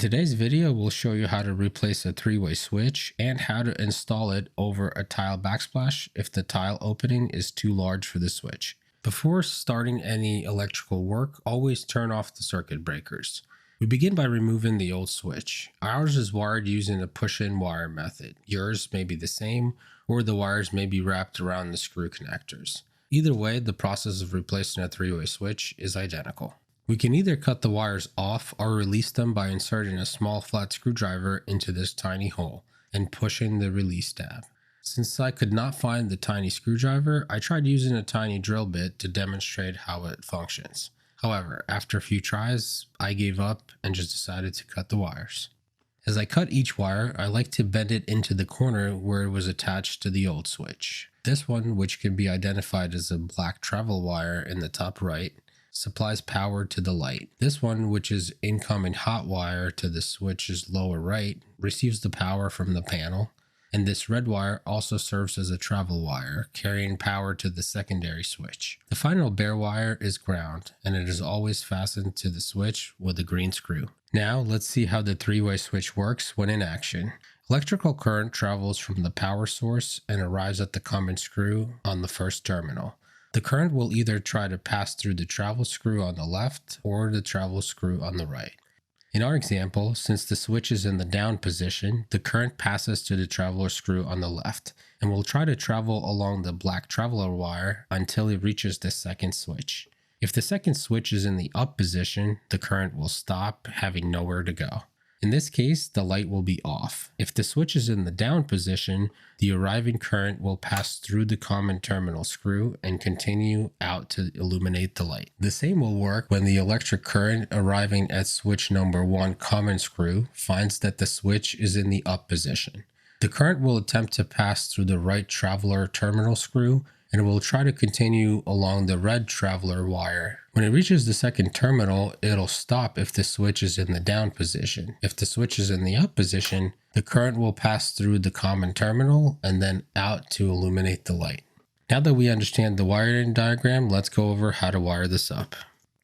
today's video, we'll show you how to replace a three-way switch and how to install it over a tile backsplash if the tile opening is too large for the switch. Before starting any electrical work, always turn off the circuit breakers. We begin by removing the old switch. Ours is wired using a push-in wire method. Yours may be the same, or the wires may be wrapped around the screw connectors. Either way, the process of replacing a three-way switch is identical. We can either cut the wires off or release them by inserting a small flat screwdriver into this tiny hole and pushing the release tab. Since I could not find the tiny screwdriver, I tried using a tiny drill bit to demonstrate how it functions. However, after a few tries, I gave up and just decided to cut the wires. As I cut each wire, I like to bend it into the corner where it was attached to the old switch. This one, which can be identified as a black travel wire in the top right, supplies power to the light. This one, which is incoming hot wire to the switch's lower right, receives the power from the panel. And this red wire also serves as a travel wire, carrying power to the secondary switch. The final bare wire is ground, and it is always fastened to the switch with a green screw. Now, let's see how the three-way switch works when in action. Electrical current travels from the power source and arrives at the common screw on the first terminal. The current will either try to pass through the travel screw on the left or the travel screw on the right. In our example, since the switch is in the down position, the current passes to the traveler screw on the left and will try to travel along the black traveler wire until it reaches the second switch. If the second switch is in the up position, the current will stop, having nowhere to go. In this case, the light will be off. If the switch is in the down position, the arriving current will pass through the common terminal screw and continue out to illuminate the light. The same will work when the electric current arriving at switch number 1 common screw finds that the switch is in the up position. The current will attempt to pass through the right traveler terminal screw and will try to continue along the red traveler wire. When it reaches the second terminal, it'll stop if the switch is in the down position. If the switch is in the up position, the current will pass through the common terminal and then out to illuminate the light. Now that we understand the wiring diagram, let's go over how to wire this up.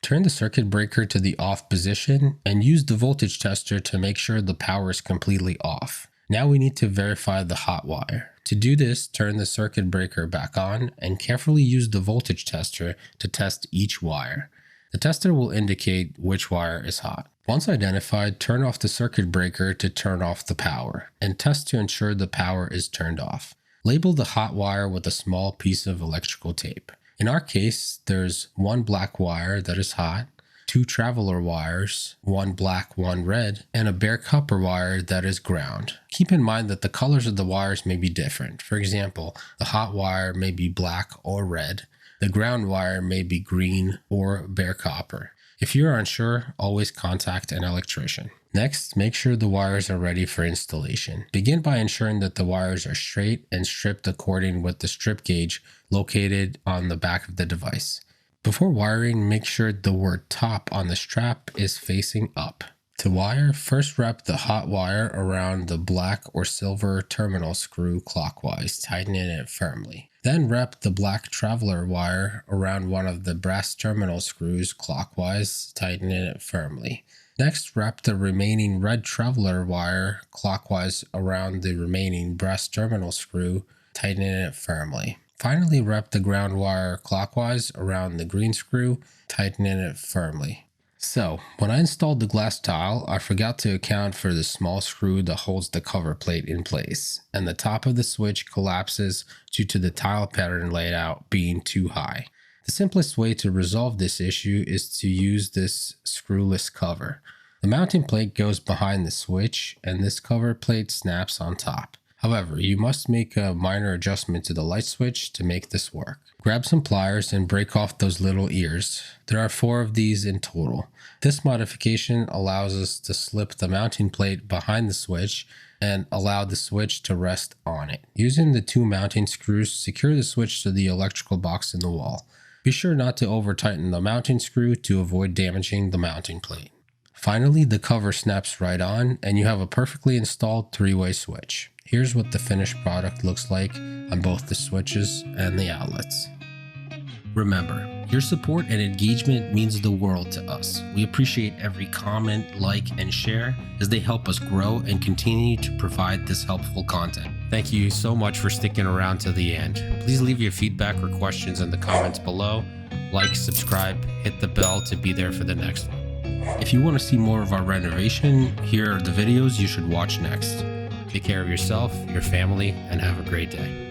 Turn the circuit breaker to the off position and use the voltage tester to make sure the power is completely off. Now we need to verify the hot wire. To do this, turn the circuit breaker back on and carefully use the voltage tester to test each wire. The tester will indicate which wire is hot. Once identified, turn off the circuit breaker to turn off the power and test to ensure the power is turned off. Label the hot wire with a small piece of electrical tape. In our case, there's one black wire that is hot, 2 traveler wires, one black, one red, and a bare copper wire that is ground. Keep in mind that the colors of the wires may be different. For example, the hot wire may be black or red. The ground wire may be green or bare copper. If you are unsure, always contact an electrician. Next, make sure the wires are ready for installation. Begin by ensuring that the wires are straight and stripped according with the strip gauge located on the back of the device. Before wiring, make sure the word top on the strap is facing up. To wire, first wrap the hot wire around the black or silver terminal screw clockwise, tightening it firmly. Then wrap the black traveler wire around one of the brass terminal screws clockwise, tightening it firmly. Next, wrap the remaining red traveler wire clockwise around the remaining brass terminal screw, tightening it firmly. Finally, wrap the ground wire clockwise around the green screw, tightening it firmly. So, when I installed the glass tile, I forgot to account for the small screw that holds the cover plate in place, and the top of the switch collapses due to the tile pattern layout being too high. The simplest way to resolve this issue is to use this screwless cover. The mounting plate goes behind the switch, and this cover plate snaps on top. However, you must make a minor adjustment to the light switch to make this work. Grab some pliers and break off those little ears. There are 4 of these in total. This modification allows us to slip the mounting plate behind the switch and allow the switch to rest on it. Using the 2 mounting screws, secure the switch to the electrical box in the wall. Be sure not to over-tighten the mounting screw to avoid damaging the mounting plate. Finally, the cover snaps right on and you have a perfectly installed three-way switch. Here's what the finished product looks like on both the switches and the outlets. Remember, Your support and engagement means the world to us. We appreciate every comment, like, and share as they help us grow and continue to provide this helpful content. Thank you so much for sticking around to the end. Please leave your feedback or questions in the comments below. Like, subscribe, hit the bell to be there for the next one. If you want to see more of our renovation, here are the videos you should watch next. Take care of yourself, your family, and have a great day.